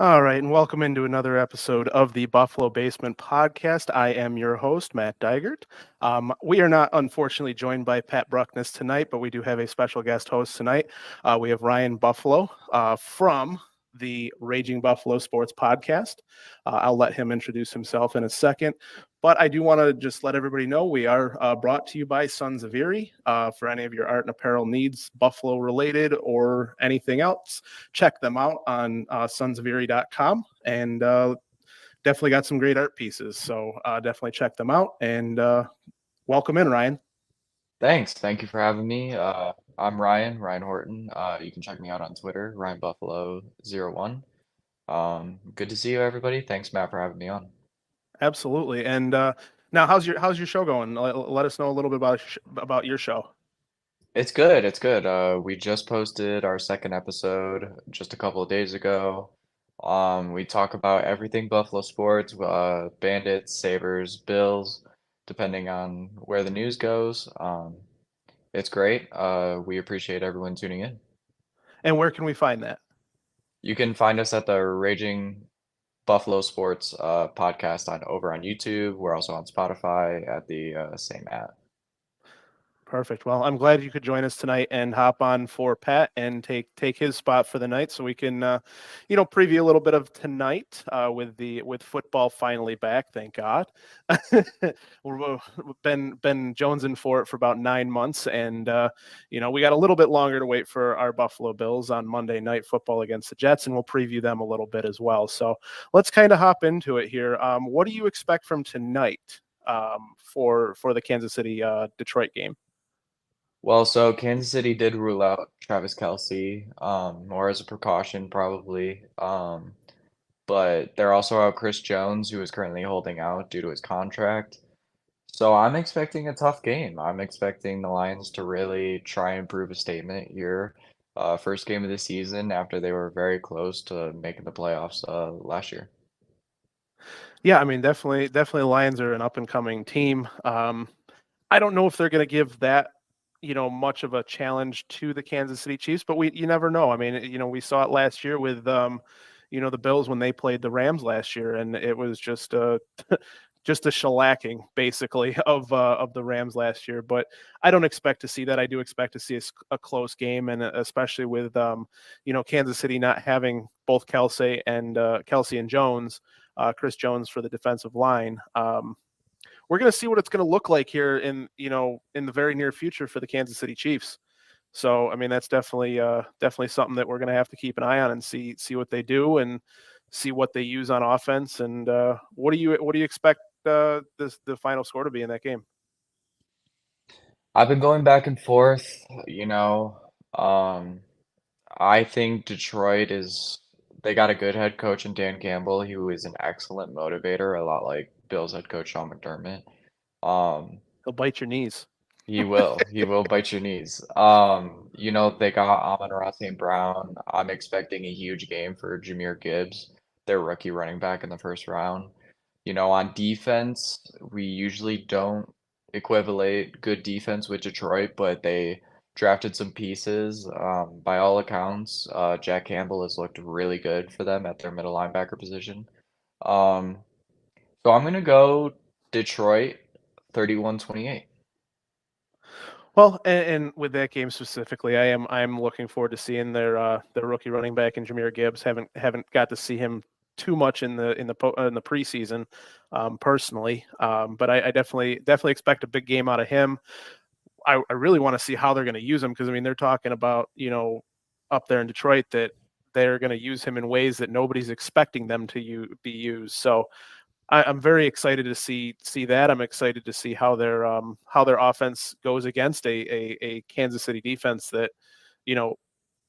All right, and welcome into another episode of the Buffalo Basement Podcast. I am your host, Matt Digert. We are not, unfortunately, joined by Pat Bruckness tonight, but we do have a special guest host tonight. We have Ryan Buffalo from the Raging Buffalo Sports Podcast. I'll let him introduce himself in a second. But I do want to just let everybody know we are brought to you by Sons of Erie. For any of your art and apparel needs, Buffalo related or anything else, check them out on sonsoferie.com and definitely got some great art pieces. So definitely check them out and welcome in, Ryan. Thanks. Thank you for having me. I'm Ryan Horton. You can check me out on Twitter, RyanBuffalo01. Good to see you, everybody. Thanks, Matt, for having me on. Absolutely. And now, how's your show going? Let us know a little bit about your show. It's good. It's good. We just posted our second episode just a couple of days ago. We talk about everything Buffalo sports, Bandits, Sabres, Bills, depending on where the news goes. It's great. We appreciate everyone tuning in. And where can we find that? You can find us at the Raging Buffalo Sports podcast on over on YouTube. We're also on Spotify at the same at. Perfect. Well, I'm glad you could join us tonight and hop on for Pat and take his spot for the night, so we can, preview a little bit of tonight with football finally back. Thank God. We've been jonesing for it for about 9 months, and we got a little bit longer to wait for our Buffalo Bills on Monday Night Football against the Jets, and we'll preview them a little bit as well. So let's kind of hop into it here. What do you expect from tonight for the Kansas City Detroit game? Well, so Kansas City did rule out Travis Kelce, more as a precaution probably. But they're also out Chris Jones, who is currently holding out due to his contract. So I'm expecting a tough game. I'm expecting the Lions to really try and prove a statement here. First game of the season after they were very close to making the playoffs last year. Yeah, I mean, definitely, Lions are an up and coming team. I don't know if they're going to give that, much of a challenge to the Kansas City Chiefs, but you never know. I mean, we saw it last year with, the Bills when they played the Rams last year, and it was just a just a shellacking basically of the Rams last year. But I don't expect to see that. I do expect to see a close game, and especially with Kansas City not having both Kelsey and Jones, Chris Jones for the defensive line. We're going to see what it's going to look like here in the very near future for the Kansas City Chiefs. So I mean that's definitely something that we're going to have to keep an eye on and see what they do and see what they use on offense. And what do you expect the final score to be in that game? I've been going back and forth, you know. Um, I think Detroit is they got a good head coach in Dan Campbell, who is an excellent motivator, a lot like Bills head coach Sean McDermott. Um, He'll bite your knees. he will. He will bite your knees. They got Amon-Ra St. Brown. I'm expecting a huge game for Jahmyr Gibbs, their rookie running back in the first round. On defense, we usually don't equivalate good defense with Detroit, but they drafted some pieces. By all accounts, Jack Campbell has looked really good for them at their middle linebacker position. Um, so I'm gonna go Detroit 31-28. Well, and with that game specifically, I'm looking forward to seeing their rookie running back in Jahmyr Gibbs. Haven't got to see him too much in the preseason, personally. But I definitely expect a big game out of him. I really want to see how they're going to use him, because I mean they're talking about up there in Detroit that they're going to use him in ways that nobody's expecting them to be used. So I'm very excited to see that. I'm excited to see how their offense goes against a Kansas City defense that you know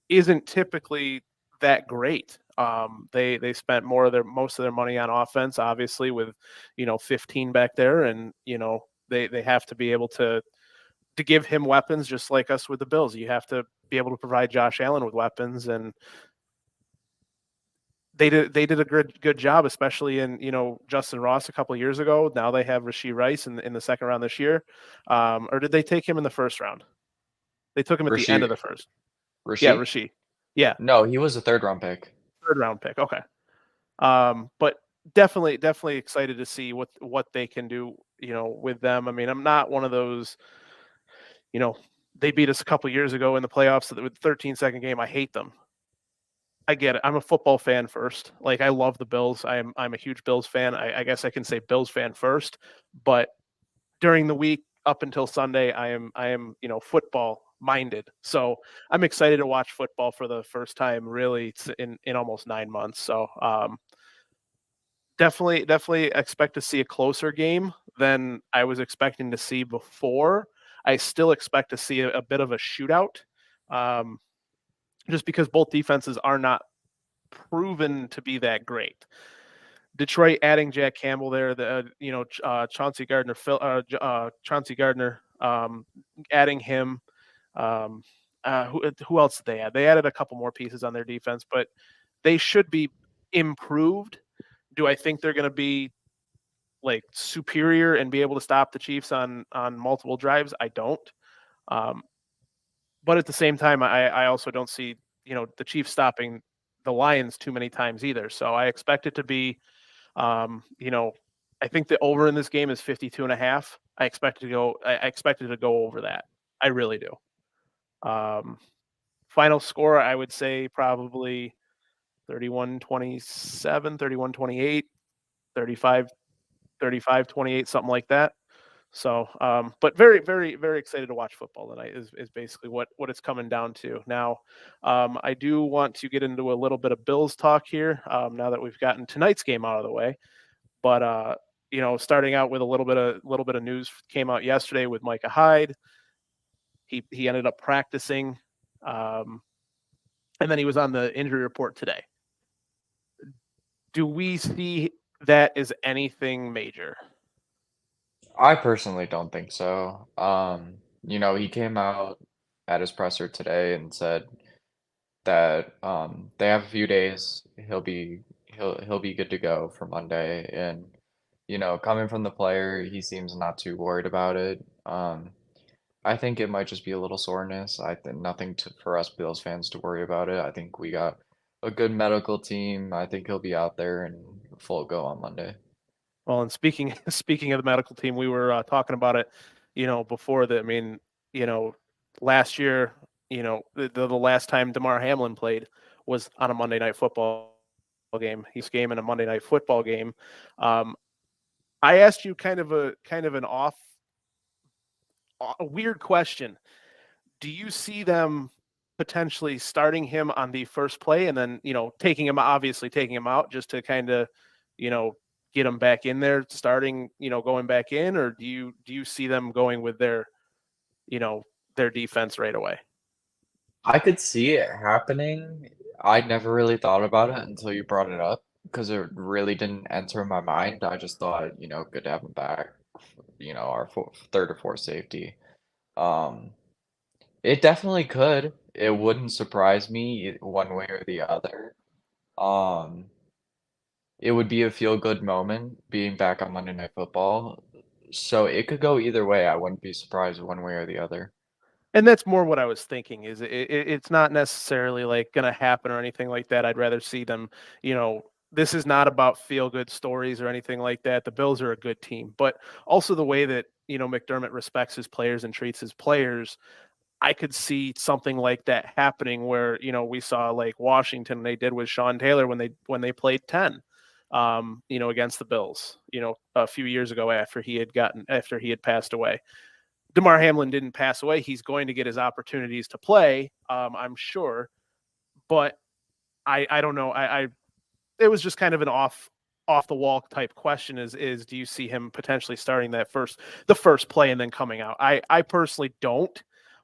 isn't typically that great. They spent most of their money on offense, obviously with 15 back there, and they have to be able to give him weapons, just like us with the Bills. You have to be able to provide Josh Allen with weapons, and they did a good job, especially in Justin Ross a couple of years ago. Now they have Rashee Rice in the second round this year, or did they take him in the first round? They took him at the end Rasheed, of the first. Yeah, Rasheed? Rashee. Yeah, No, he was a third round pick. third round pick. Okay. But definitely excited to see what they can do, with them. I mean, I'm not one of those, you know, they beat us a couple years ago in the playoffs with 13-second game. I hate them. I get it. I'm a football fan first. Like I love the Bills. I'm a huge Bills fan. I guess I can say Bills fan first. But during the week up until Sunday, I am football minded. So I'm excited to watch football for the first time really in almost 9 months. So definitely expect to see a closer game than I was expecting to see before. I still expect to see a bit of a shootout, um, just because both defenses are not proven to be that great. Detroit adding Jack Campbell there, Chauncey Gardner, adding him. Um, who else did they add? They added a couple more pieces on their defense, but they should be improved. Do I think they're going to be like superior and be able to stop the Chiefs on multiple drives? I don't. Um, but at the same time, I also don't see the Chiefs stopping the Lions too many times either. So I expect it to be, I think the over in this game is 52.5. I expect it to go over that. I really do. Final score, I would say probably 31-27, 31-28, 35-28, something like that. So, but very excited to watch football tonight is basically what it's coming down to. Now, I do want to get into a little bit of Bills talk here, now that we've gotten tonight's game out of the way. But starting out with a little bit of news came out yesterday with Micah Hyde. He ended up practicing, um, and then he was on the injury report today. Do we see that as anything major? I personally don't think so. He came out at his presser today and said that they have a few days. He'll be good to go for Monday. And coming from the player, he seems not too worried about it. I think it might just be a little soreness. I think nothing for us Bills fans to worry about it. I think we got a good medical team. I think he'll be out there and full go on Monday. Well, and speaking speaking of the medical team, we were talking about it, before that. I mean, you know, last year, the last time Damar Hamlin played was on a Monday Night Football game. He's game in a Monday Night Football game. Um, I asked you kind of an a weird question. Do you see them potentially starting him on the first play and then taking him out just to kind of you know get him back in there, starting going back in, or do you see them going with you know their defense right away? I could see it happening. I never really thought about it until you brought it up because it really didn't enter my mind. I just thought, good to have him back, our third or fourth safety. Um, it definitely could. It wouldn't surprise me one way or the other. Um, it would be a feel-good moment being back on Monday Night Football. So it could go either way. I wouldn't be surprised one way or the other. And that's more what I was thinking. Is it's not necessarily like going to happen or anything like that. I'd rather see them. This is not about feel good stories or anything like that. The Bills are a good team, but also the way that McDermott respects his players and treats his players. I could see something like that happening where we saw like Washington they did with Sean Taylor when they played 10, against the Bills, a few years ago after he had passed away. Damar Hamlin didn't pass away. He's going to get his opportunities to play, I'm sure, but I don't know. I it was just kind of an off the wall type question. Is do you see him potentially starting the first play and then coming out? I personally don't,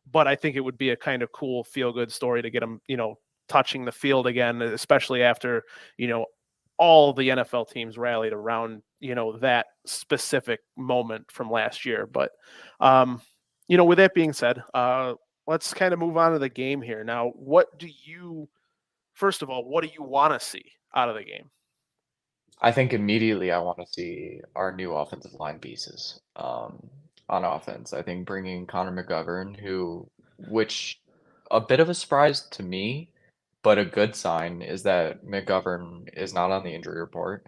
but I think it would be a kind of cool feel good story to get him touching the field again, especially after you know all the NFL teams rallied around that specific moment from last year. But with that being said, let's kind of move on to the game here. Now, first of all, what do you want to see out of the game? I think immediately I want to see our new offensive line pieces on offense. I think bringing Connor McGovern, which a bit of a surprise to me, But a good sign is that McGovern is not on the injury report.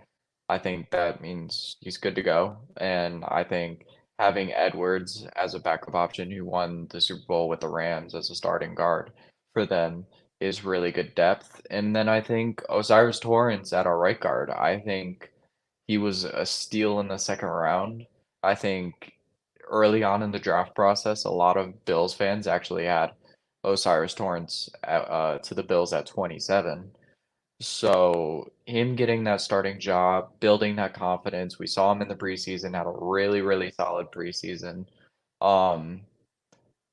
I think that means he's good to go. And I think having Edwards as a backup option who won the Super Bowl with the Rams as a starting guard for them is really good depth. And then I think Osiris Torrance at our right guard, I think he was a steal in the second round. I think early on in the draft process, a lot of Bills fans actually had Osiris Torrance to the Bills at 27. So him getting that starting job, building that confidence, we saw him in the preseason, had a really, really solid preseason. Um,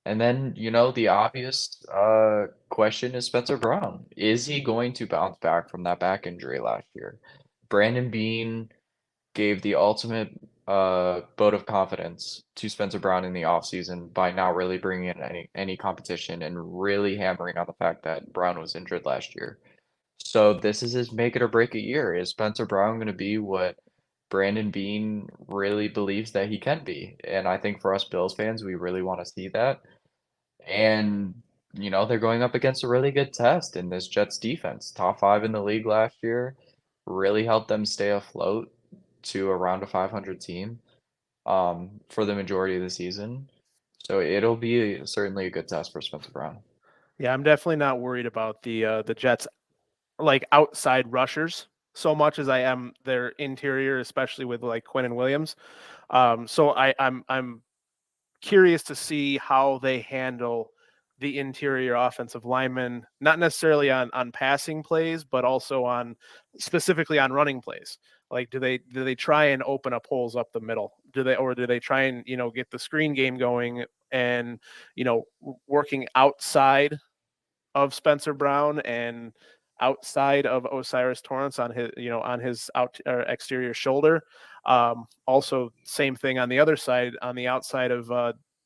and then, the obvious question is Spencer Brown. Is he going to bounce back from that back injury last year? Brandon Beane gave the ultimate vote of confidence to Spencer Brown in the offseason by not really bringing in any competition and really hammering on the fact that Brown was injured last year. So this is his make it or break it year. Is Spencer Brown going to be what Brandon Beane really believes that he can be? And I think for us Bills fans, we really want to see that. And they're going up against a really good test in this Jets defense. Top 5 in the league last year, really helped them stay afloat to around a 500 team for the majority of the season. So it'll be certainly a good test for Spencer Brown. Yeah, I'm definitely not worried about the Jets like outside rushers so much as I am their interior, especially with like Quinn and Williams. So I'm curious to see how they handle the interior offensive linemen, not necessarily on passing plays, but also on specifically on running plays. Like, do they try and open up holes up the middle? Do they try and get the screen game going and working outside of Spencer Brown and outside of Osiris Torrance on his out or exterior shoulder. Also, same thing on the other side, on the outside of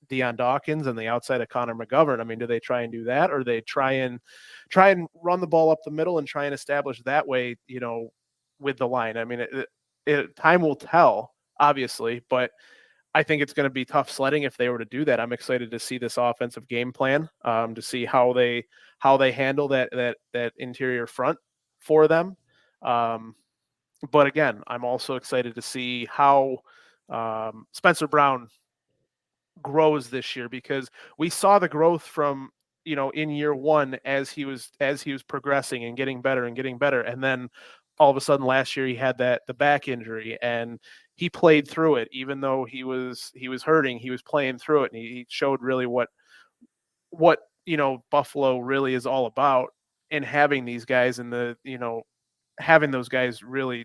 Deion Dawkins and the outside of Connor McGovern. I mean, do they try and do that, or they try and run the ball up the middle and try and establish that way? With the line. I mean, time will tell, obviously, but I think it's going to be tough sledding if they were to do that. I'm excited to see this offensive game plan, to see how they handle that interior front for them. But again, I'm also excited to see how Spencer Brown grows this year, because we saw the growth from in year one as he was progressing and getting better and then all of a sudden last year he had the back injury, and he played through it. Even though he was hurting, he was playing through it, and he showed really what Buffalo really is all about, and having these guys in the having those guys really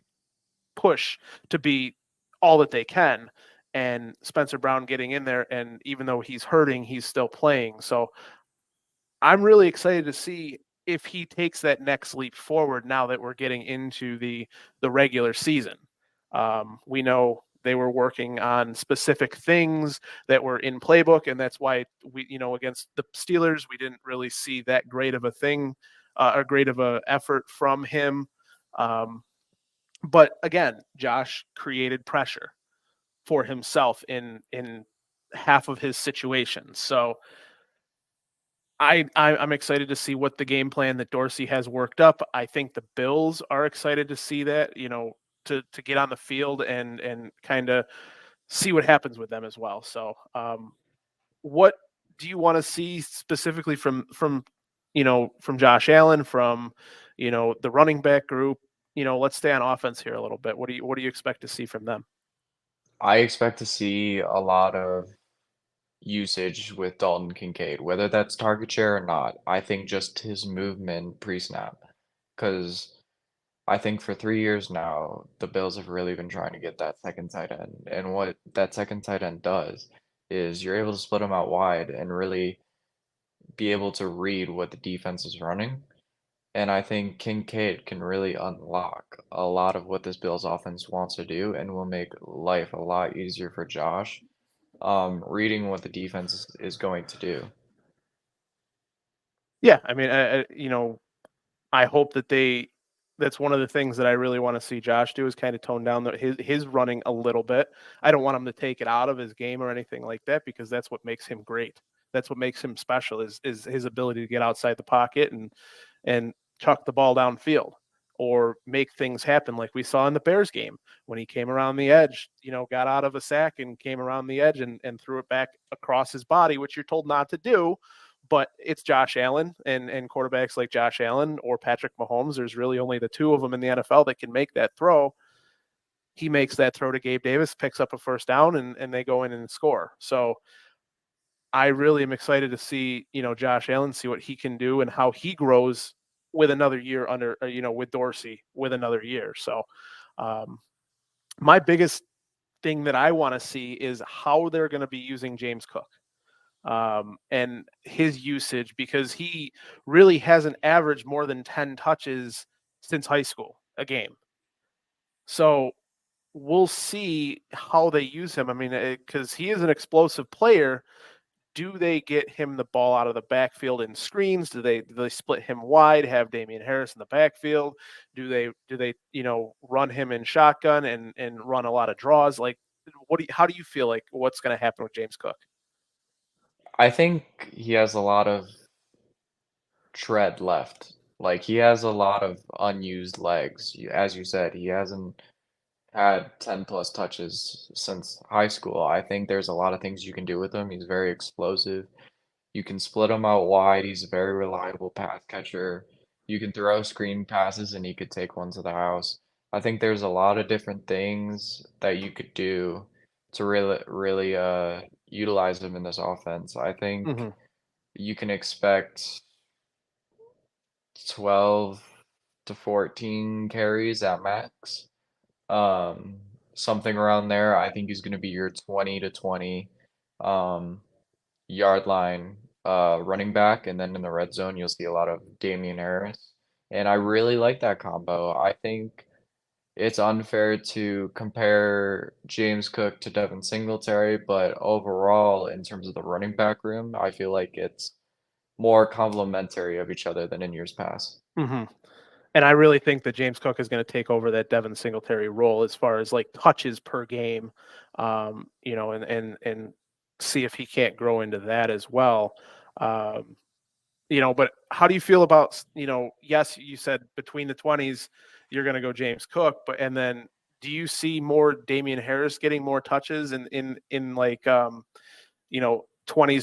push to be all that they can, and Spencer Brown getting in there, and even though he's hurting, he's still playing. So I'm really excited to see if he takes that next leap forward now that we're getting into the regular season. We know they were working on specific things that were in playbook, and that's why we, against the Steelers, we didn't really see that great of a thing, or great of a effort from him. But again, Josh created pressure for himself in half of his situations. So I'm excited to see what the game plan that Dorsey has worked up. I think the Bills are excited to see that, to get on the field and kind of see what happens with them as well. So, what do you want to see specifically from Josh Allen, from the running back group? Let's stay on offense here a little bit. What do you expect to see from them? I expect to see a lot of usage with Dalton Kincaid, whether that's target share or not. I think just his movement pre-snap, because I think for 3 years now, the Bills have really been trying to get that second tight end. And what that second tight end does is you're able to split them out wide and really be able to read what the defense is running. And I think Kincaid can really unlock a lot of what this Bills offense wants to do and will make life a lot easier for Josh, reading what the defense is going to do. Yeah, I mean, I hope that that's one of the things that I really want to see Josh do, is kind of tone down his running a little bit. I don't want him to take it out of his game or anything like that, because that's what makes him great. That's what makes him special, is his ability to get outside the pocket and chuck the ball downfield or make things happen like we saw in the Bears game when he came around the edge, got out of a sack and came around the edge and threw it back across his body, which you're told not to do. But it's Josh Allen and quarterbacks like Josh Allen or Patrick Mahomes. There's really only the two of them in the NFL that can make that throw. He makes that throw to Gabe Davis, picks up a first down, and they go in and score. So I really am excited to see, Josh Allen, see what he can do and how he grows with another year under, with Dorsey with another year. So my biggest thing that I want to see is how they're going to be using James Cook and his usage, because he really hasn't averaged more than 10 touches since high school a game. So we'll see how they use him. I mean, because he is an explosive player. Do they get him the ball out of the backfield in screens? Do they split him wide, have Damian Harris in the backfield? Do they run him in shotgun and run a lot of draws? Like, how do you feel like what's going to happen with James Cook? I think he has a lot of tread left. Like he has a lot of unused legs. As you said, he hasn't had 10 plus touches since high school. I think there's a lot of things you can do with him. He's very explosive. You can split him out wide. He's a very reliable pass catcher. You can throw screen passes and he could take one to the house. I think there's a lot of different things that you could do to really utilize him in this offense. I think Mm-hmm. you can expect 12 to 14 carries at max. Um, Something around there. I think he's going to be your 20 to 20 um, yard line running back, and then in the red zone, you'll see a lot of Damian Harris. And I really like that combo. I think it's unfair to compare James Cook to Devin Singletary, but overall, in terms of the running back room, I feel like it's more complementary of each other than in years past. Mm-hmm. And I really think that James Cook is going to take over that Devin Singletary role as far as like touches per game, and see if he can't grow into that as well. Um, but how do you feel about, yes, you said between the 20s, you're going to go James Cook, but, and then do you see more Damian Harris getting more touches in like, 20s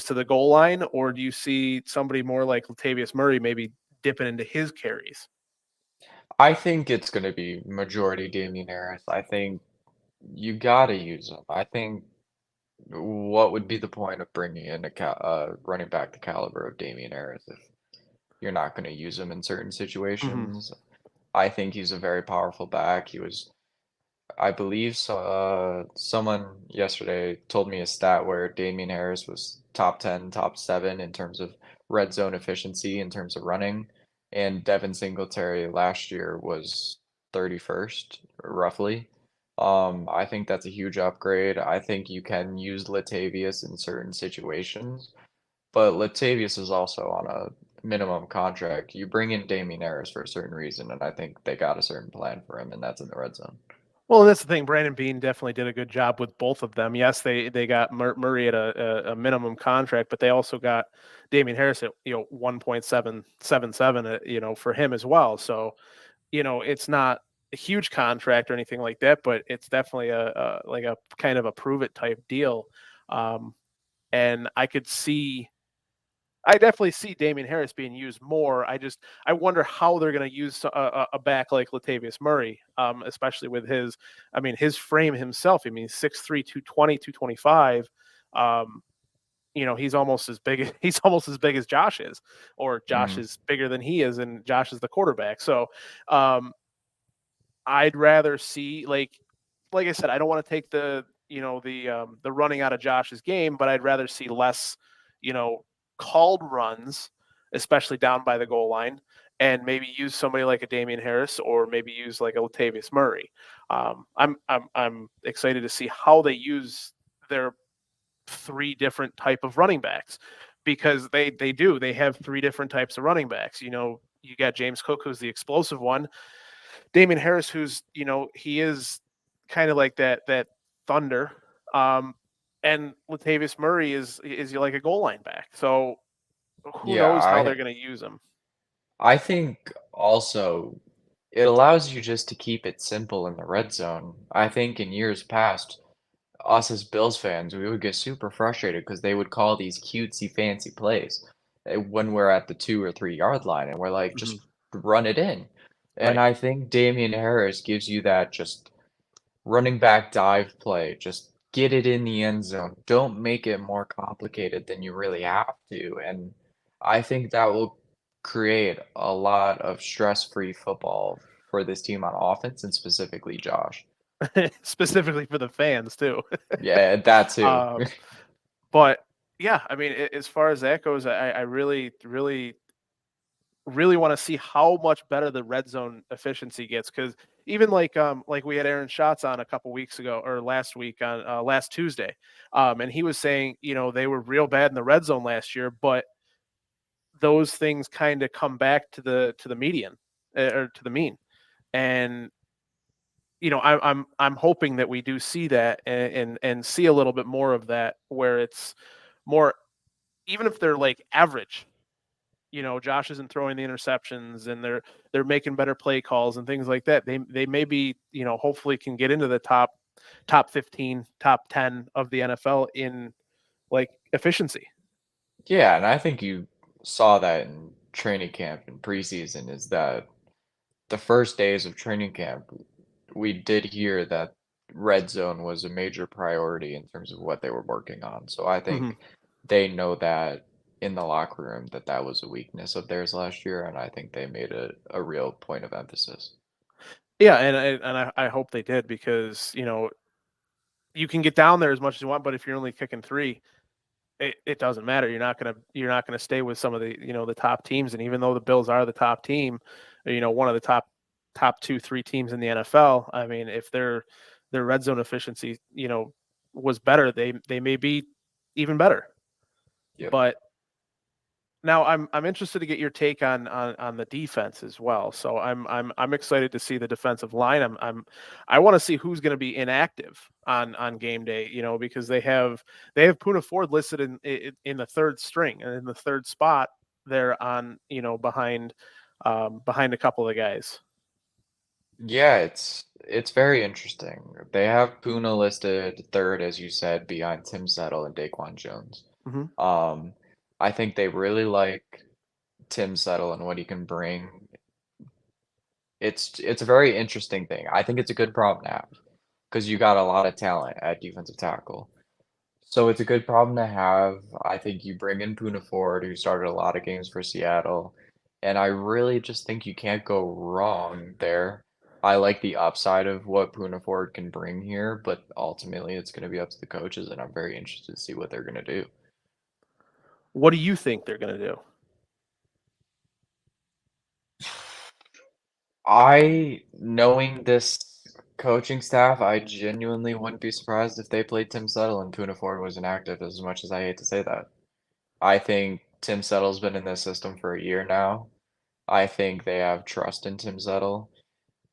to the goal line, or do you see somebody more like Latavius Murray maybe dipping into his carries? I think it's going to be majority Damian Harris. I think you got to use him. I think what would be the point of bringing in running back the caliber of Damian Harris if you're not going to use him in certain Mm-hmm. situations? I think he's a very powerful back. He was, I believe, so, someone yesterday told me a stat where Damian Harris was top 10, top 7 in terms of red zone efficiency, in terms of running, and Devin Singletary last year was 31st, roughly. I think that's a huge upgrade. I think you can use Latavius in certain situations, but Latavius is also on a minimum contract. You bring in Damian Harris for a certain reason, and I think they got a certain plan for him, and that's in the red zone. Well, that's the thing. Brandon Bean definitely did a good job with both of them. Yes, they got Murray at a minimum contract, but they also got Damian Harris at 1.777 for him as well. So it's not a huge contract or anything like that, but it's definitely a like a kind of a prove it type deal. Um, and I definitely see Damian Harris being used more. I wonder how they're going to use a back like Latavius Murray, especially with his frame himself. I mean, 6'3", 220, 225. He's almost as big he's almost as big as Josh is, or Josh Mm. is bigger than he is, and Josh is the quarterback. So um, I'd rather see like I said, I don't want to take the running out of Josh's game, but I'd rather see less, called runs, especially down by the goal line, and maybe use somebody like a Damian Harris or maybe use like a Latavius Murray. I'm excited to see how they use their three different type of running backs, because they have three different types of running backs. You got James Cook, who's the explosive one. Damian Harris, who's he is kind of like that thunder, and Latavius Murray is like a goal line back. So who Yeah, knows how I they're going to use him? I think also it allows you just to keep it simple in the red zone. I think in years past, us as Bills fans, we would get super frustrated because they would call these cutesy fancy plays when we're at the 2 or 3 yard line, and we're like, Mhm. just run it in. And Right. I think Damian Harris gives you that just running back dive play. Just get it in the end zone. Don't make it more complicated than you really have to. And I think that will create a lot of stress-free football for this team on offense and specifically Josh. Specifically for the fans too. Yeah, that too. um, but yeah, I mean, as far as that goes, I really, really, really want to see how much better the red zone efficiency gets. Because even like we had Aaron Schatz on a couple weeks ago or last week on last Tuesday, and he was saying, they were real bad in the red zone last year, but those things kind of come back to the median or to the mean. And I'm hoping that we do see that and see a little bit more of that where it's more, even if they're like average. Josh isn't throwing the interceptions and they're making better play calls and things like that. They maybe, hopefully can get into the top 15, top 10 of the NFL in like efficiency. Yeah, and I think you saw that in training camp and preseason is that the first days of training camp, we did hear that red zone was a major priority in terms of what they were working on. So I Mhm. think they know that in the locker room that that was a weakness of theirs last year, and I think they made it a real point of emphasis. Yeah, and I hope they did because, you can get down there as much as you want, but if you're only kicking three, it doesn't matter. You're not gonna stay with some of the the top teams. And even though the Bills are the top team, one of the top two, three teams in the NFL, I mean, if their red zone efficiency, was better, they may be even better. Yep. But now I'm interested to get your take on the defense as well. So I'm excited to see the defensive line. I want to see who's going to be inactive on game day. Because they have Puna Ford listed in the third string and in the third spot there on behind a couple of guys. Yeah, it's very interesting. They have Puna listed third, as you said, behind Tim Settle and Daquan Jones. Hmm. Um, I think they really like Tim Settle and what he can bring. It's a very interesting thing. I think it's a good problem to have because you got a lot of talent at defensive tackle. So it's a good problem to have. I think you bring in Puna Ford, who started a lot of games for Seattle, and I really just think you can't go wrong there. I like the upside of what Puna Ford can bring here, but ultimately it's going to be up to the coaches, and I'm very interested to see what they're going to do. What do you think they're going to do? Knowing this coaching staff, I genuinely wouldn't be surprised if they played Tim Settle and Puna Ford was inactive, as much as I hate to say that. I think Tim Settle's been in this system for a year now. I think they have trust in Tim Settle.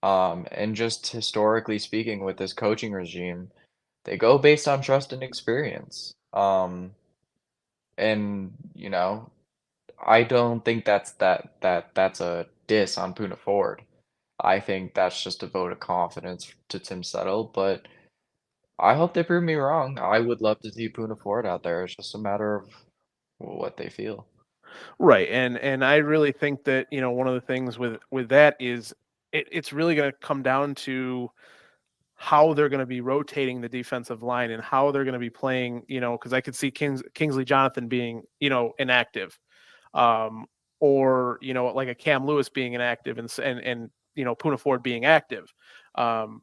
And just historically speaking, with this coaching regime, they go based on trust and experience. And I don't think that's a diss on Puna Ford. I think that's just a vote of confidence to Tim Settle, but I hope they prove me wrong. I would love to see Puna Ford out there. It's just a matter of what they feel. Right. And I really think that, one of the things with that is it's really going to come down to how they're going to be rotating the defensive line and how they're going to be playing, because I could see Kingsley Jonathan being, inactive, um, or like a Cam Lewis being inactive and Puna Ford being active. Um,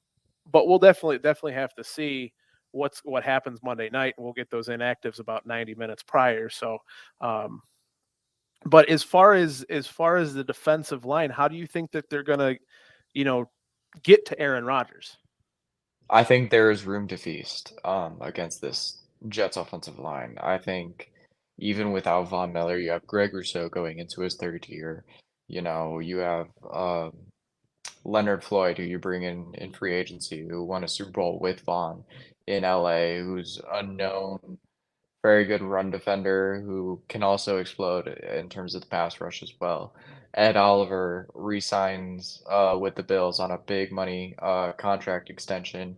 but we'll definitely have to see what happens Monday night, and we'll get those inactives about 90 minutes prior. So, um, but as far as the defensive line, how do you think that they're going to, you know, get to Aaron Rodgers? I think there is room to feast against this Jets offensive line. I think even without Von Miller, you have Greg Rousseau going into his third year. You have Leonard Floyd, who you bring in free agency, who won a Super Bowl with Von in LA, who's a known, very good run defender who can also explode in terms of the pass rush as well. Ed Oliver resigns with the Bills on a big money contract extension,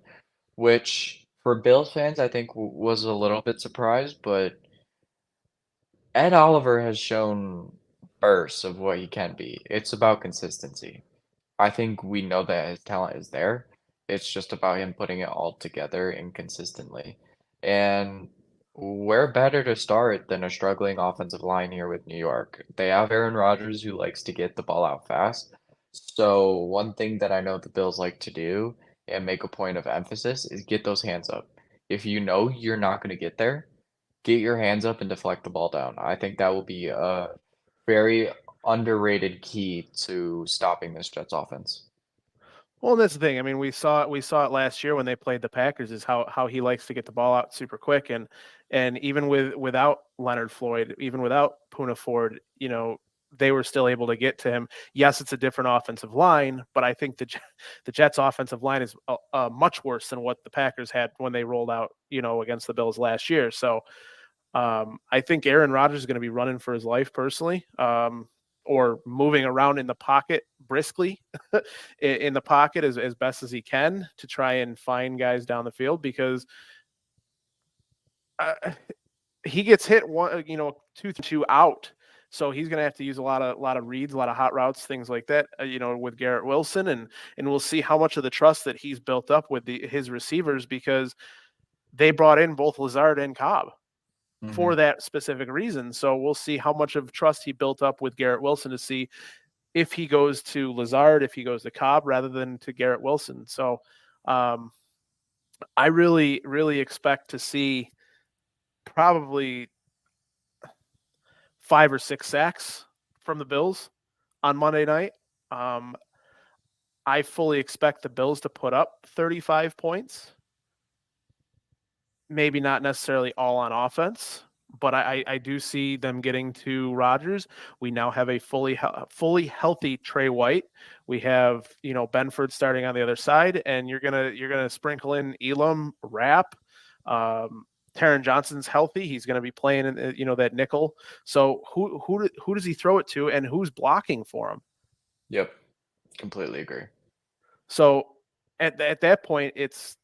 which for Bills fans I think was a little bit surprised, but Ed Oliver has shown bursts of what he can be. It's about consistency. I think we know that his talent is there. It's just about him putting it all together and consistently. And where better to start than a struggling offensive line here with New York? They have Aaron Rodgers who likes to get the ball out fast. So one thing that I know the Bills like to do and make a point of emphasis is get those hands up. If you know you're not going to get there, get your hands up and deflect the ball down. I think that will be a very underrated key to stopping this Jets offense. Well, that's the thing. I mean, we saw it last year when they played the Packers, is how he likes to get the ball out super quick, and even without Leonard Floyd, even without Puna Ford, they were still able to get to him. Yes, it's a different offensive line, but I think the Jets' offensive line is much worse than what the Packers had when they rolled out, against the Bills last year. So I think Aaron Rodgers is going to be running for his life personally, or moving around in the pocket briskly in the pocket as best as he can to try and find guys down the field, because uh, he gets hit one, 2 out. So he's going to have to use a lot of reads, a lot of hot routes, things like that, with Garrett Wilson, and we'll see how much of the trust that he's built up with his receivers, because they brought in both Lazard and Cobb Hmm. for that specific reason. So we'll see how much of trust he built up with Garrett Wilson to see if he goes to Lazard, if he goes to Cobb rather than to Garrett Wilson. So um, I really, really expect to see probably 5 or 6 sacks from the Bills on Monday night. Um, I fully expect the Bills to put up 35 points. Maybe not necessarily all on offense, but I do see them getting to Rodgers. We now have a fully healthy Trey White. We have Benford starting on the other side, and you're gonna sprinkle in Elam, Rapp. Taron Johnson's healthy. He's going to be playing in that nickel. So who does he throw it to, and who's blocking for him? Yep, completely agree. So at that point, it's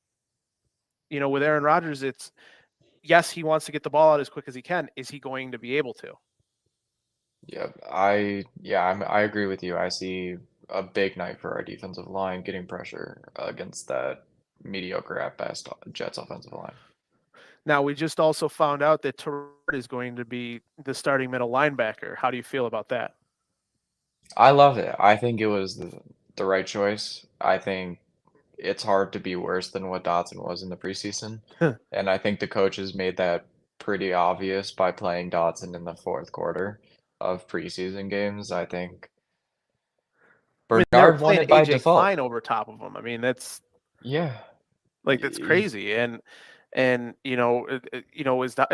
with Aaron Rodgers, it's yes, he wants to get the ball out as quick as he can. Is he going to be able to? I agree with you. I see a big night for our defensive line getting pressure against that mediocre at best Jets offensive line. Now, we just also found out that Terrell is going to be the starting middle linebacker. How do you feel about that? I love it. I think it was the right choice. I think it's hard to be worse than what Dotson was in the preseason. And I think the coaches made that pretty obvious by playing Dotson in the fourth quarter of preseason games. I think I mean, they were Bernard won playing it by AJ default. Klein over top of him. I mean, that's Yeah. that's crazy. And as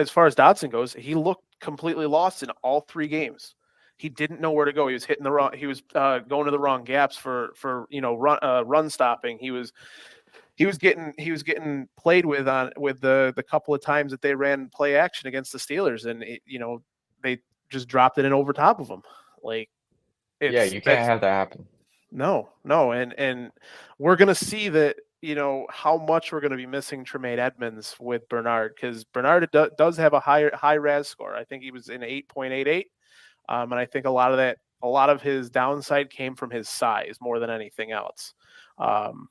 far as Dotson goes, he looked completely lost in all 3 games. He didn't know where to go. He was hitting the wrong. He was going to the wrong gaps for run stopping. He was getting played with the couple of times that they ran play action against the Steelers, and they just dropped it in over top of him. Like Yeah, it's you can't that's have that happen. no, and we're gonna see that how much we're gonna be missing Tremaine Edmonds with Bernard, because Bernard does have a high RAS score. I think he was in 8.88, and I think a lot of his downside came from his size more than anything else. Um,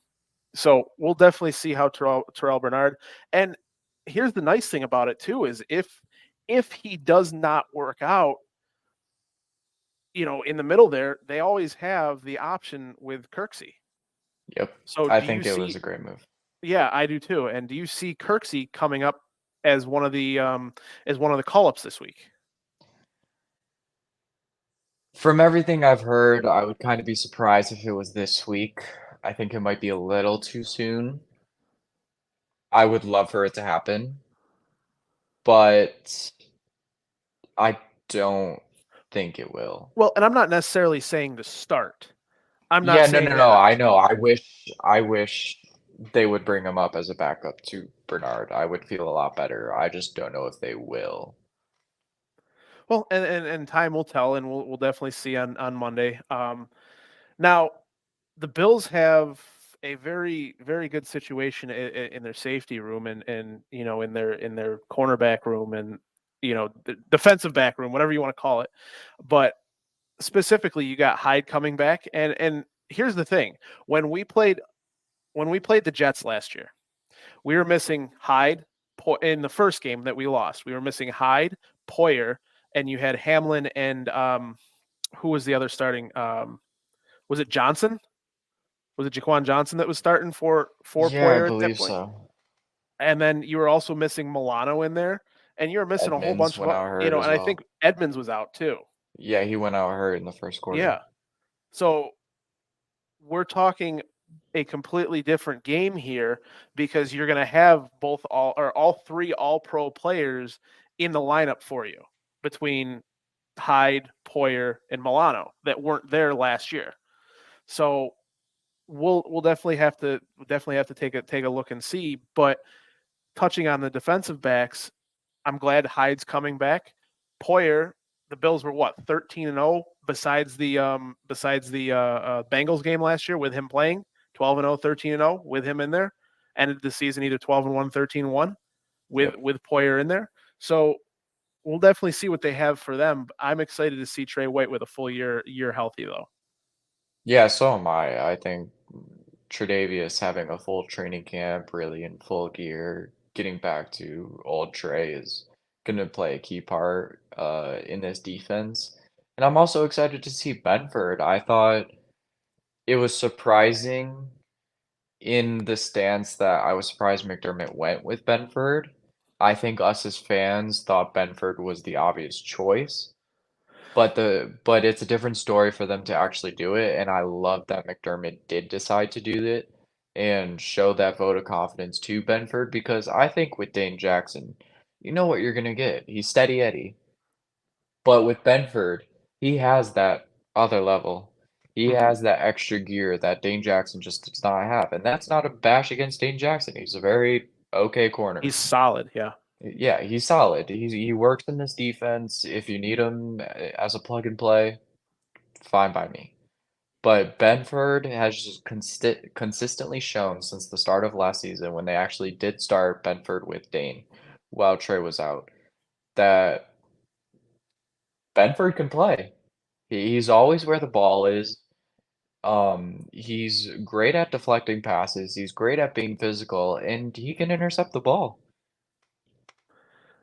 so we'll definitely see how Terrell Bernard. And here's the nice thing about it too, is if he does not work out, in the middle there, they always have the option with Kirksey. Yep. So I do you think it was see? a great move. Yeah, I do too. And do you see Kirksey coming up as one of the call ups this week? From everything I've heard, I would kind of be surprised if it was this week. I think it might be a little too soon. I would love for it to happen, but I don't think it will. Well, and I'm not necessarily saying to start. I'm not Yeah, no, saying no, no. that. I know. I wish they would bring him up as a backup to Bernard. I would feel a lot better. I just don't know if they will. Well, and time will tell, and we'll definitely see on Monday. Now the Bills have a very good situation in their safety room and in their cornerback room and the defensive back room, whatever you want to call it. But specifically, you got Hyde coming back, and here's the thing: when we played the Jets last year, we were missing Hyde in the first game that we lost. We were missing Hyde, Poyer, and you had Hamlin and who was the other starting? Was it Johnson? Was it Jaquan Johnson that was starting for Yeah, I Poyer at that believe point? so. And then you were also missing Milano in there, and you were missing a whole Edmonds bunch went of out hurt and as I think well. Edmonds was out too. Yeah, he went out hurt in the first quarter. Yeah. So we're talking a completely different game here because you're going to have all three all pro players in the lineup for you between Hyde, Poyer, and Milano that weren't there last year. So we'll definitely have to take a look and see. But touching on the defensive backs, I'm glad Hyde's coming back. Poyer, the Bills were what 13-0 besides the Bengals game last year with him playing 12-0, 13-0 with him in there. Ended the season either 12-1, 13-1 with Yep. Poyer in there. So we'll definitely see what they have for them. I'm excited to see Trey White with a full year healthy though. Yeah, so am I. I think Tre'Davious having a full training camp, really in full gear, getting back to old Trey is going to play a key part in this defense. And I'm also excited to see Benford. I thought it was surprising in the stance that I was surprised McDermott went with Benford. I think us as fans thought Benford was the obvious choice. But it's a different story for them to actually do it, and I love that McDermott did decide to do it and show that vote of confidence to Benford because I think with Dane Jackson, you know what you're gonna get. He's steady Eddie. But with Benford, he has that other level. He Mm-hmm. has that extra gear that Dane Jackson just does not have. And that's not a bash against Dane Jackson. He's a very okay corner. He's solid, yeah. Yeah, he's solid. He works in this defense. If you need him as a plug and play, fine by me. But Benford has just consistently shown since the start of last season, when they actually did start Benford with Dane while Trey was out, that Benford can play. He's always where the ball is. He's great at deflecting passes. He's great at being physical, and he can intercept the ball.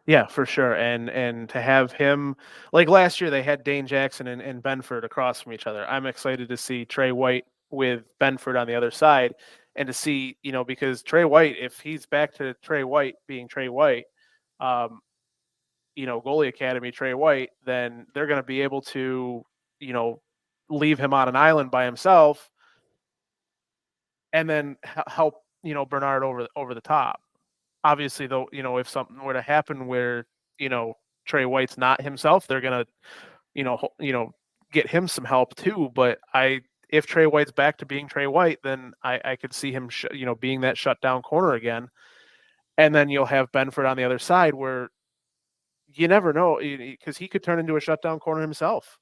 Yeah, for sure. And to have him like last year they had Dane Jackson and Benford across from each other. I'm excited to see Trey White with Benford on the other side and to see, because Trey White, if he's back to Trey White being Trey White, um, goalie academy Trey White, then they're gonna be able to, you know, leave him on an island by himself and then help, Bernard over the top. Obviously, though, if something were to happen where you know Trey White's not himself, they're gonna get him some help too. But if Trey White's back to being Trey White, then I could see him being that shutdown corner again, and then you'll have Benford on the other side where you never know because he could turn into a shutdown corner himself.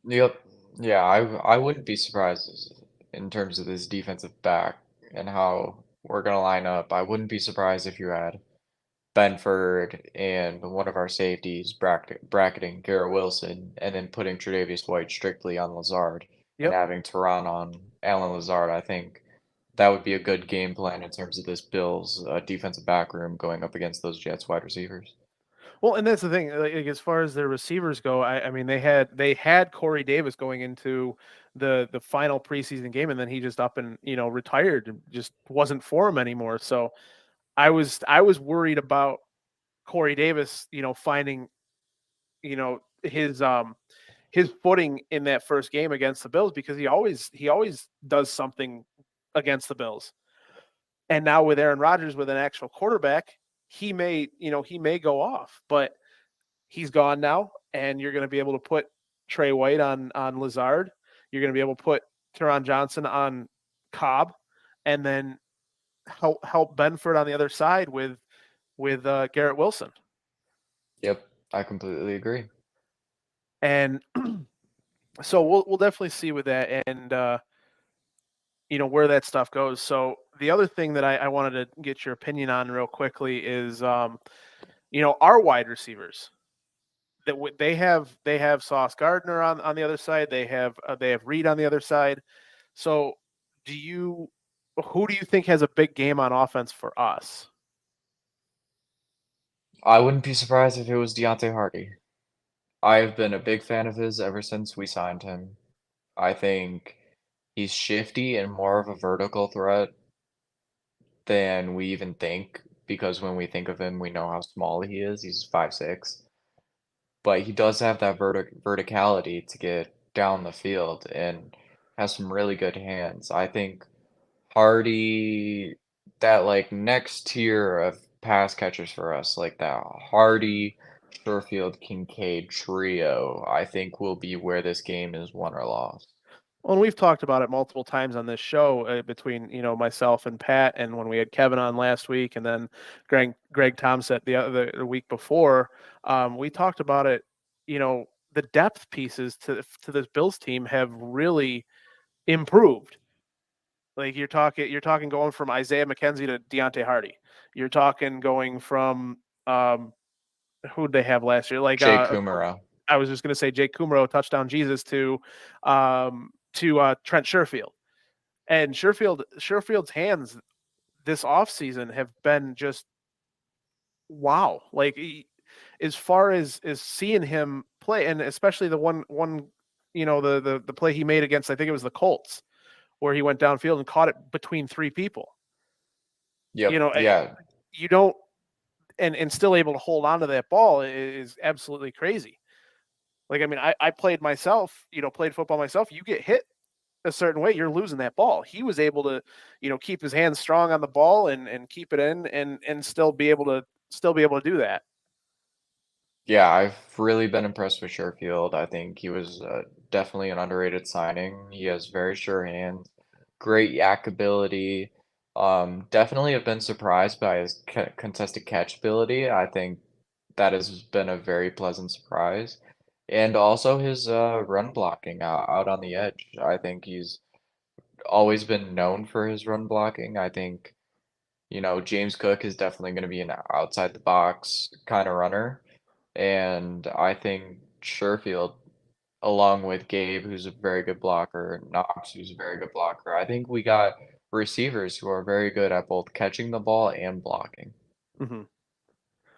Yep. Yeah, I wouldn't be surprised in terms of this defensive back and how we're gonna line up. I wouldn't be surprised if you had Benford and one of our safeties bracketing Garrett Wilson and then putting Tre'Davious White strictly on Lazard and Yep. having Tehran on Alan Lazard. I think that would be a good game plan in terms of this Bills defensive back room going up against those Jets wide receivers. Well, and that's the thing. Like, as far as their receivers go, I mean they had Corey Davis going into the final preseason game, and then he just up and retired, and just wasn't for him anymore. So I was worried about Corey Davis, finding you know his footing in that first game against the Bills because he always does something against the Bills. And now with Aaron Rodgers with an actual quarterback, he may go off, but he's gone now, and you're going to be able to put Trey White on Lazard. You're going to be able to put Teron Johnson on Cobb, and then help Benford on the other side with Garrett Wilson. Yep, I completely agree. And so we'll definitely see with that, and where that stuff goes. So the other thing that I wanted to get your opinion on real quickly is our wide receivers that they have Sauce Gardner on the other side. They have Reed on the other side. So do you who do you think has a big game on offense for us? I wouldn't be surprised if it was Deontay Hardy. I've been a big fan of his ever since we signed him. I think he's shifty and more of a vertical threat than we even think, because when we think of him, we know how small he is. He's 5'6", but he does have that verticality to get down the field and has some really good hands. I think Hardy, that like next tier of pass catchers for us, like that Hardy, Sherfield, Kincaid trio, I think will be where this game is won or lost. Well, and we've talked about it multiple times on this show between myself and Pat, and when we had Kevin on last week, and then Greg Thompson the week before. We talked about it. The depth pieces to this Bills team have really improved. Like you're talking going from Isaiah McKenzie to Deontay Hardy. You're talking going from who did they have last year? Like Jake Kumaro. I was just going to say Jake Kumaro, touchdown Jesus, to Trent Sherfield. And Sherfield's hands this offseason have been just wow. Like as far as seeing him play, and especially the one the play he made against, I think it was the Colts, where he went downfield and caught it between three people. You Yep. know, Yeah. you don't and still able to hold on to that ball is absolutely crazy. Like, I mean, I played football myself. You get hit a certain way, you're losing that ball. He was able to, keep his hands strong on the ball and keep it in and still be able to do that. Yeah, I've really been impressed with Sherfield. I think he was definitely an underrated signing. He has very sure hands, great yak ability. Definitely have been surprised by his contested catch ability. I think that has been a very pleasant surprise. And also his run blocking out on the edge. I think he's always been known for his run blocking. I think, James Cook is definitely going to be an outside the box kind of runner. And I think Sherfield, along with Gabe, who's a very good blocker, and Knox, who's a very good blocker, I think we got receivers who are very good at both catching the ball and blocking. Hmm.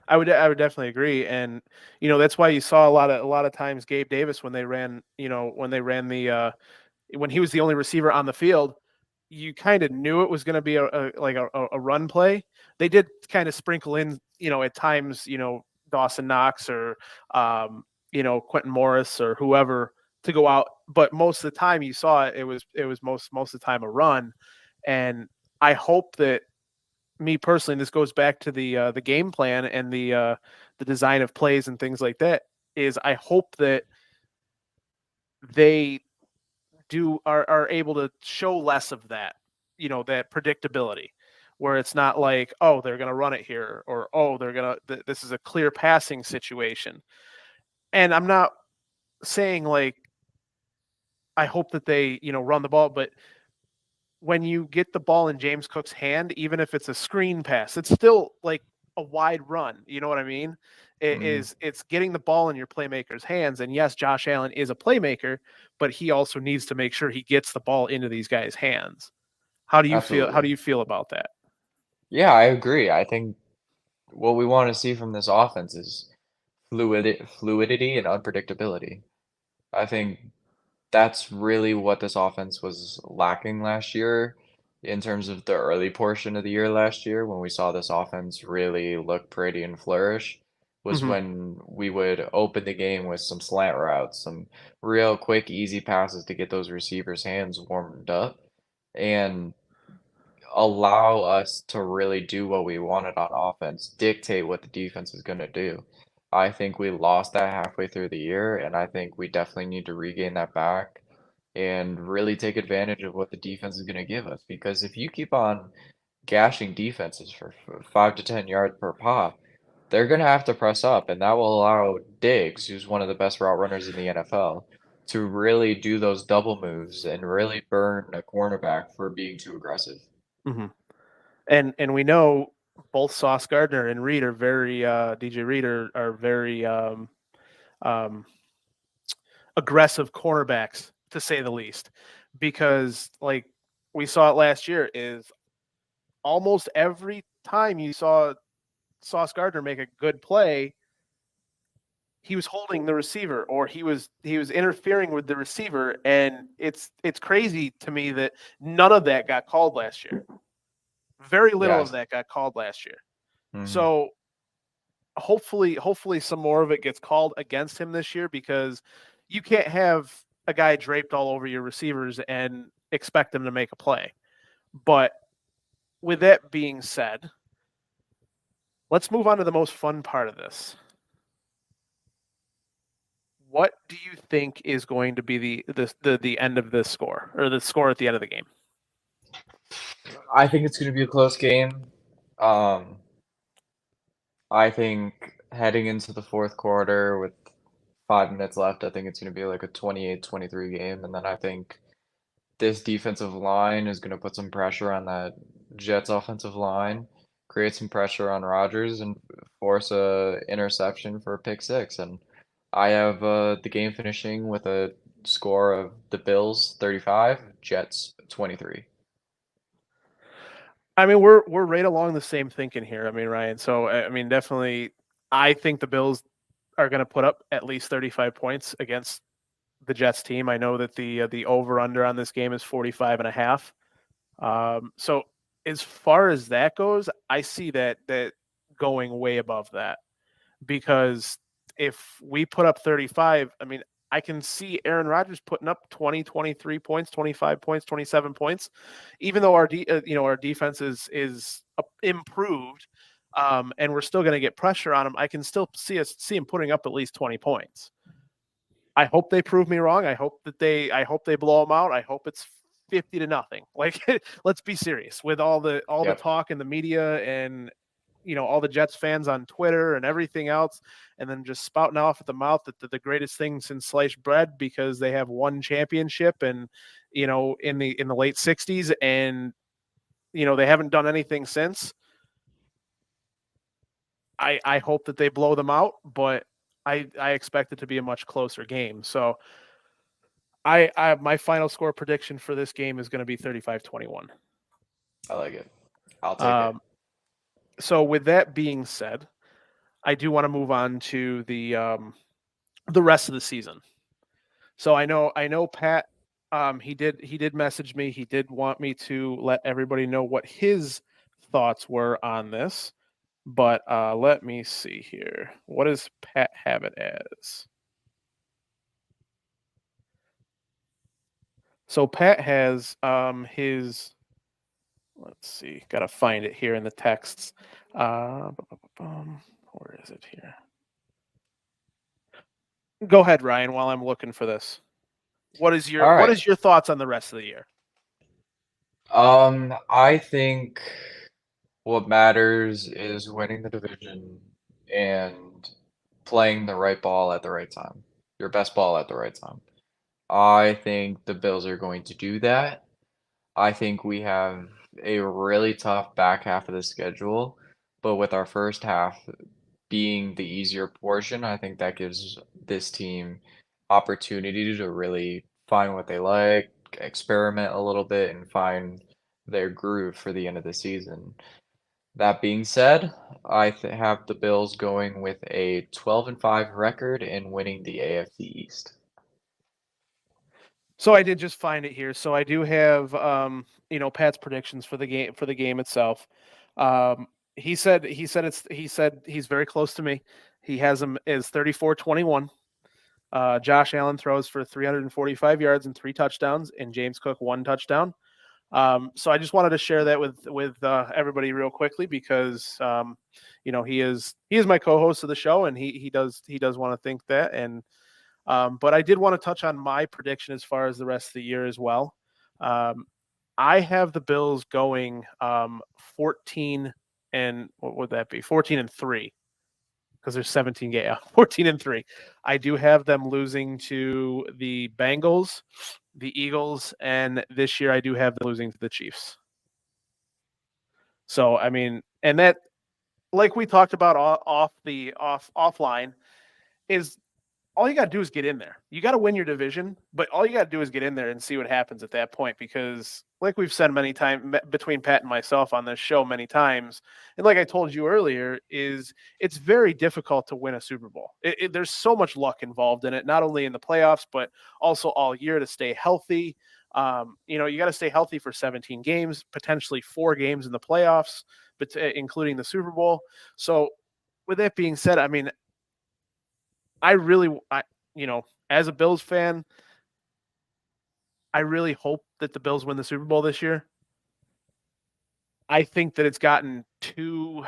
I would definitely agree, and that's why you saw a lot of times Gabe Davis when they ran when he was the only receiver on the field, you kind of knew it was going to be a run play. They did kind of sprinkle in, at times, Dawson Knox or Quentin Morris or whoever to go out, but most of the time you saw it was most of the time a run, and I hope that me personally, and this goes back to the game plan and the design of plays and things like that, is I hope that they are able to show less of that, that predictability, where it's not like, oh, they're going to run it here, or oh, this is a clear passing situation. And I'm not saying like I hope that they run the ball, but when you get the ball in James Cook's hand, even if it's a screen pass, it's still like a wide run. You know what I mean? Hmm. It's getting the ball in your playmaker's hands. And yes, Josh Allen is a playmaker, but he also needs to make sure he gets the ball into these guys' hands. How do you feel? How Absolutely. do you feel about that? Yeah, I agree. I think what we want to see from this offense is fluidity and unpredictability. I think that's really what this offense was lacking last year in terms of the early portion of the year last year when we saw this offense really look pretty and flourish was Hmm. when we would open the game with some slant routes, some real quick, easy passes to get those receivers' hands warmed up and allow us to really do what we wanted on offense, dictate what the defense is going to do. I think we lost that halfway through the year, and I think we definitely need to regain that back and really take advantage of what the defense is going to give us. Because if you keep on gashing defenses for 5 to 10 yards per pop, they're going to have to press up, and that will allow Diggs, who's one of the best route runners in the NFL, to really do those double moves and really burn a cornerback for being too aggressive. Hmm. And we know both Sauce Gardner and Reed are very DJ Reed are very um, aggressive cornerbacks, to say the least, because like we saw it last year, is almost every time you saw Sauce Gardner make a good play, he was holding the receiver or he was interfering with the receiver, and it's crazy to me that none of that got called last year. Very little of Yes. that got called last year. Hmm. So hopefully some more of it gets called against him this year, because you can't have a guy draped all over your receivers and expect them to make a play. But with that being said, let's move on to the most fun part of this. What do you think is going to be the end of this score, or the score at the end of the game? I think it's going to be a close game. Um, I think heading into the fourth quarter with 5 minutes left, I think it's going to be like a 28-23 game. And then I think this defensive line is going to put some pressure on that Jets offensive line, create some pressure on Rodgers, and force a interception for a pick six. And I have the game finishing with a score of the Bills 35, Jets 23. I mean, we're right along the same thinking here. I mean, Ryan. So I mean, definitely, I think the Bills are going to put up at least 35 points against the Jets team. I know that the over under on this game is 45 and a half. So as far as that goes, I see that going way above that, because if we put up 35, I mean, I can see Aaron Rodgers putting up 20, 23 points, 25 points, 27 points, even though our defense is improved, and we're still going to get pressure on him. I can still see him putting up at least 20 points. I hope they prove me wrong. I hope they blow them out. I hope it's 50-0. Like, let's be serious with all the Yep. talk in the media, and all the Jets fans on Twitter and everything else, and then just spouting off at the mouth that the greatest thing since sliced bread, because they have one championship, and in the late 60s, and they haven't done anything since. I hope that they blow them out, but I expect it to be a much closer game. So I my final score prediction for this game is going to be 35-21. I like it. I'll take it. Um, so with that being said, I do want to move on to the rest of the season. So I know Pat, he did message me. He did want me to let everybody know what his thoughts were on this. But let me see here. What does Pat have it as? So Pat has his, let's see, gotta find it here in the texts. Where is it here? Go ahead, Ryan, while I'm looking for this. What is your All what right. is your thoughts on the rest of the year? I think what matters is winning the division and playing the right ball at the right time. Your best ball at the right time. I think the Bills are going to do that. I think we have a really tough back half of the schedule, but with our first half being the easier portion, I think that gives this team opportunity to really find what they like, experiment a little bit, and find their groove for the end of the season. That being said, have the Bills going with a 12-5 record and winning the AFC East. So I did just find it here. So I do have Pat's predictions for the game itself. He said he's very close to me. He has him as 34-21. Josh Allen throws for 345 yards and 3 touchdowns, and James Cook 1 touchdown. So I just wanted to share that with everybody real quickly, because he is my co-host of the show, and he does want to think that. And but I did want to touch on my prediction as far as the rest of the year as well. I have the Bills going 14, and what would that be? 14-3. because there's 17 game 14-3. I do have them losing to the Bengals, the Eagles, and this year I do have them losing to the Chiefs. So I mean, and that, like we talked about offline, is all you got to do is get in there. You got to win your division, but all you got to do is get in there and see what happens at that point. Because, like we've said many times between Pat and myself on this show many times, and like I told you earlier, is it's very difficult to win a Super Bowl. There's so much luck involved in it, not only in the playoffs but also all year to stay healthy. You got to stay healthy for 17 games, potentially 4 games in the playoffs, but including the Super Bowl. So, with that being said, I mean, as a Bills fan, I really hope that the Bills win the Super Bowl this year. I think that it's gotten too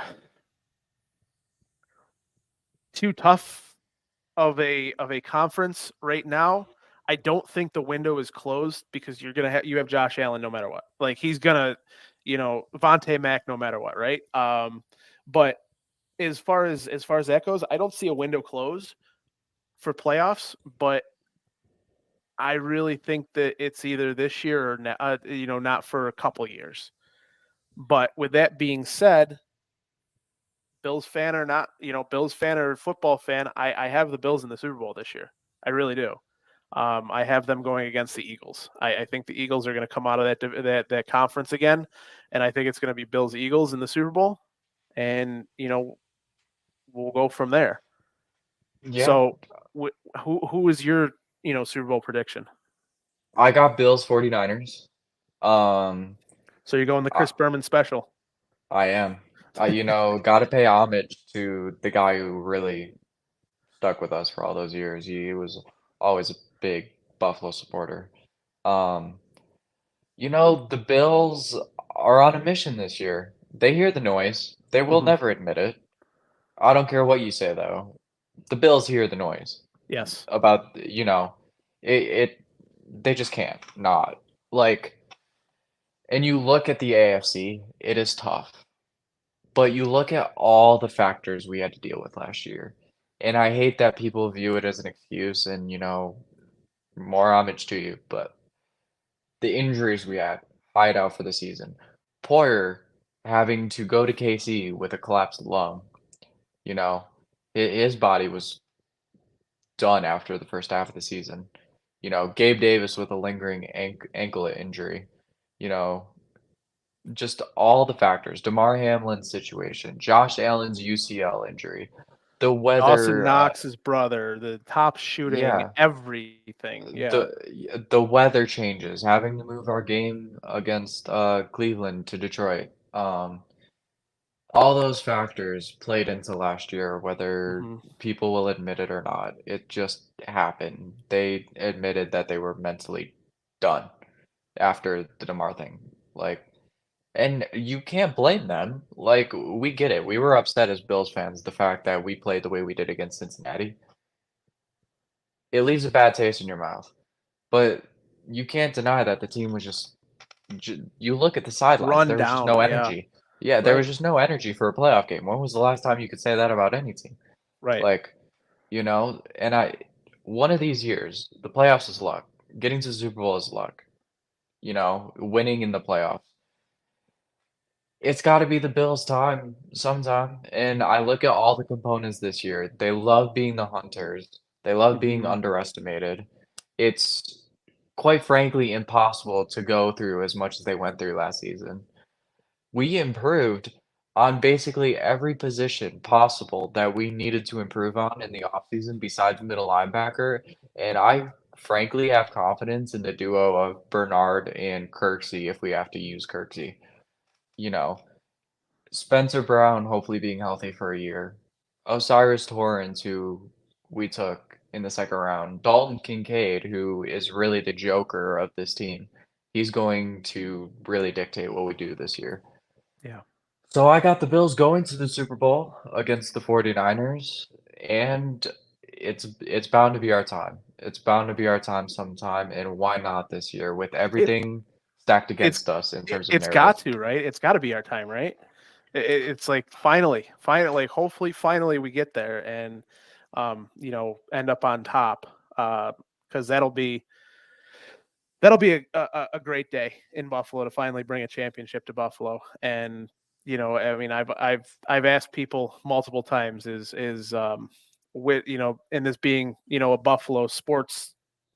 tough of a conference right now. I don't think the window is closed because you have Josh Allen no matter what. Like he's gonna, Vontae Mack no matter what, right? But as far as that goes, I don't see a window closed for playoffs, but I really think that it's either this year or not for a couple years. But with that being said, Bills fan or not, Bills fan or football fan, I have the Bills in the Super Bowl this year. I really do. I have them going against the Eagles. I think the Eagles are going to come out of that conference again, and I think it's going to be Bills Eagles in the Super Bowl, and we'll go from there. Yeah. So, who is your Super Bowl prediction? I got Bills 49ers. So you're going the Chris Berman special. I am. Got to pay homage to the guy who really stuck with us for all those years. He was always a big Buffalo supporter. The Bills are on a mission this year. They hear the noise. They will never admit it. I don't care what you say, though. The Bills hear the noise. Yes. About, they just can't not. And you look at the AFC, it is tough. But you look at all the factors we had to deal with last year. And I hate that people view it as an excuse and, more homage to you, but the injuries we had, hideout for the season. Poyer having to go to KC with a collapsed lung. His body was done after the first half of the season. Gabe Davis with a lingering ankle injury. Just all the factors. DeMar Hamlin's situation, Josh Allen's UCL injury, the weather. Dawson Knox's brother, the top shooting, everything. Yeah. The weather changes, having to move our game against Cleveland to Detroit. All those factors played into last year, whether people will admit it or not. It just happened. They admitted that they were mentally done after the DeMar thing. And you can't blame them. We get it. We were upset as Bills fans, the fact that we played the way we did against Cincinnati. It leaves a bad taste in your mouth. But you can't deny that the team was just you look at the sidelines, there was just no energy. Yeah, there was just no energy for a playoff game. When was the last time you could say that about any team? Right. And one of these years, the playoffs is luck. Getting to the Super Bowl is luck. Winning in the playoffs. It's got to be the Bills' time sometime. And I look at all the components this year. They love being the hunters. They love being underestimated. It's quite frankly impossible to go through as much as they went through last season. We improved on basically every position possible that we needed to improve on in the offseason besides middle linebacker. And I frankly have confidence in the duo of Bernard and Kirksey if we have to use Kirksey. Spencer Brown hopefully being healthy for a year. Osiris Torrance, who we took in the second round. Dalton Kincaid, who is really the joker of this team. He's going to really dictate what we do this year. Yeah. So I got the Bills going to the Super Bowl against the 49ers, and it's bound to be our time. It's bound to be our time sometime, and why not this year with everything stacked against us in terms of It's narrative. got to, right? It's got to be our time, right? It's like finally, hopefully, finally we get there and end up on top because that'll be a great day in Buffalo to finally bring a championship to Buffalo. And I mean, I've asked people multiple times with and this being a Buffalo sports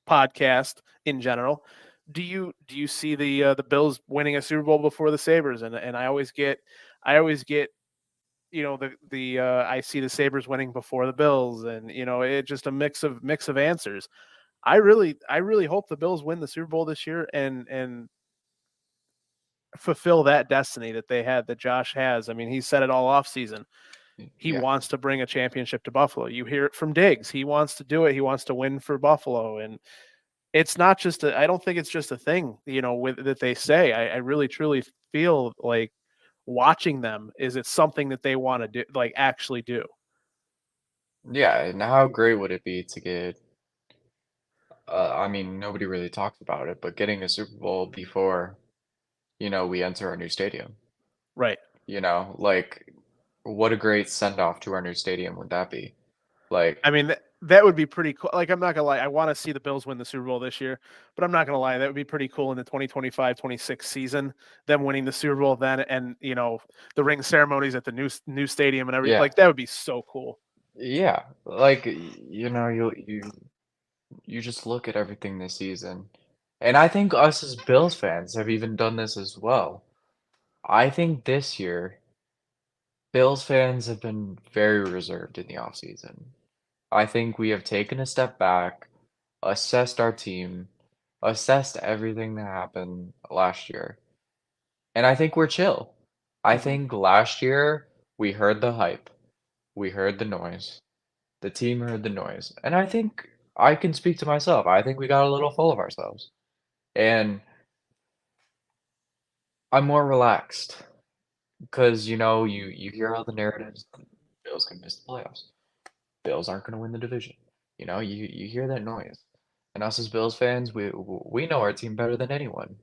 podcast in general, do you see the Bills winning a Super Bowl before the Sabres? And I always get the I see the Sabres winning before the Bills, and it just a mix of answers. I really hope the Bills win the Super Bowl this year and fulfill that destiny that they had, that Josh has. I mean, he said it all off season. He Yeah. wants to bring a championship to Buffalo. You hear it from Diggs. He wants to do it. He wants to win for Buffalo. And it's not just I don't think it's just a thing, with that they say. I really truly feel like watching them is it's something that they want to do, like actually do. Yeah, and how great would it be to get I mean, nobody really talks about it, but getting a Super Bowl before, we enter our new stadium. Right. Like what a great send off to our new stadium would that be? I Like, mean, that would be pretty cool. Like, I'm not gonna lie, I want to see the Bills win the Super Bowl this year, but I'm not gonna lie, that would be pretty cool in the 2025-26 season, them winning the Super Bowl then, and the ring ceremonies at the new stadium and everything. yeah, Like, that would be so cool. yeah. Like, you just look at everything this season, and I think us as Bills fans have even done this as well. I think this year, Bills fans have been very reserved in the offseason. I think we have taken a step back, assessed our team, assessed everything that happened last year, and I think we're chill. I Mhm. think last year we heard the hype, we heard the noise, the team heard the noise, and I think I can speak to myself. I think we got a little full of ourselves, and I'm more relaxed because you hear all the narratives. Bills can miss the playoffs. Bills aren't going to win the division. You hear that noise. And us as Bills fans, we know our team better than anyone.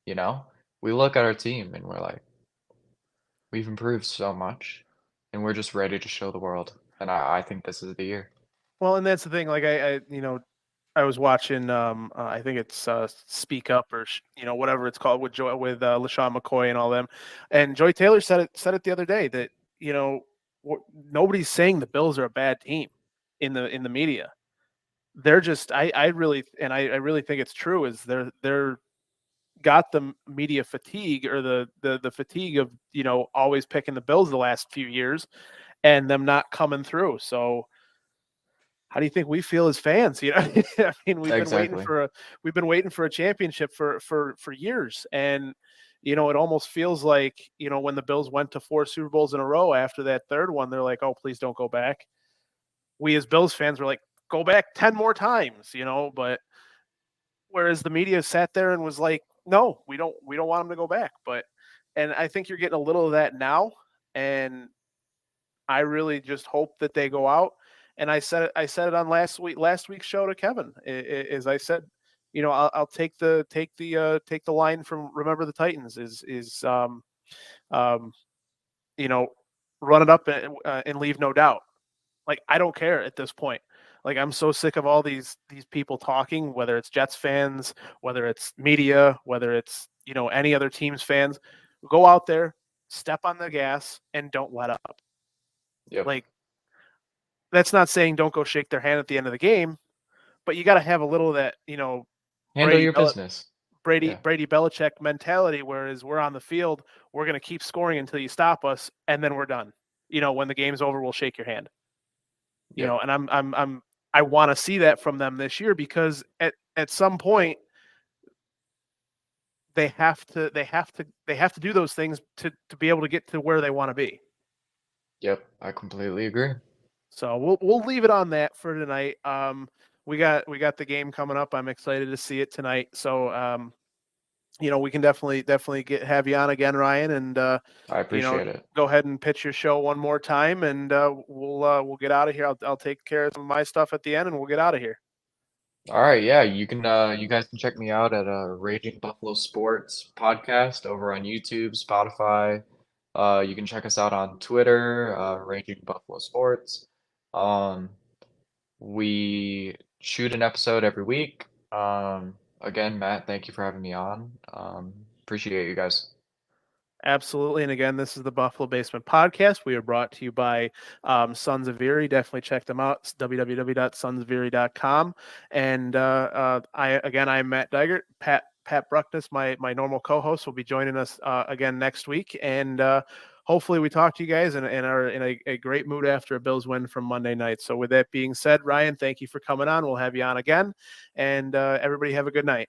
You know, we look at our team and we're like, we've improved so much, and we're just ready to show the world. And I think this is the year. Well, and that's the thing. Like, I was watching. I think it's Speak Up or whatever it's called with LaShawn McCoy and all them. And Joy Taylor said it the other day that you know nobody's saying the Bills are a bad team in the media. They're just I really think it's true. Is they're got the media fatigue or the fatigue of always picking the Bills the last few years and them not coming through. So how do you think we feel as fans? I mean, Exactly. we've been waiting for a championship for years, and it almost feels like when the Bills went to 4 Super Bowls in a row after that third one, they're like, oh, please don't go back. We as Bills fans were like, go back 10 more times, but whereas the media sat there and was like, no, we don't want them to go back. And I think you're getting a little of that now, and I really just hope that they go out. And I said it on last week's show to Kevin. Is I said, I'll take the line from Remember the Titans um, you know, run it up and leave no doubt. Like, I don't care at this point. Like, I'm so sick of all these people talking, whether it's Jets fans, whether it's media, whether it's any other team's fans. Go out there, step on the gas, and don't let up. Yep. Like, that's not saying don't go shake their hand at the end of the game, but you got to have a little of that, Handle Brady your Bel- business. Brady Yeah. Brady Belichick mentality. Whereas we're on the field, we're going to keep scoring until you stop us, and then we're done. When the game's over, we'll shake your hand. Yep. And I want to see that from them this year because at some point they have to do those things to be able to get to where they want to be. Yep. I completely agree. So we'll leave it on that for tonight. We got the game coming up. I'm excited to see it tonight. So we can definitely have you on again, Ryan, and I you know appreciate it. go ahead and pitch your show one more time, and we'll get out of here. I'll take care of some of my stuff at the end, and we'll get out of here. All right, yeah, you guys can check me out at Raging Buffalo Sports podcast over on YouTube, Spotify, You can check us out on Twitter, Raging Buffalo Sports. Um, we shoot an episode every week. Again, Matt, thank you for having me on. Appreciate you guys. Absolutely. And again, this is the Buffalo Basement Podcast. We are brought to you by Sons of Erie. Definitely check them out. It's www.sonsoferie.com. And I'm Matt Digert. Pat Bruckness, my normal co-host, will be joining us again next week. And hopefully we talk to you guys and are in a great mood after a Bills win from Monday night. So with that being said, Ryan, thank you for coming on. We'll have you on again. And everybody have a good night.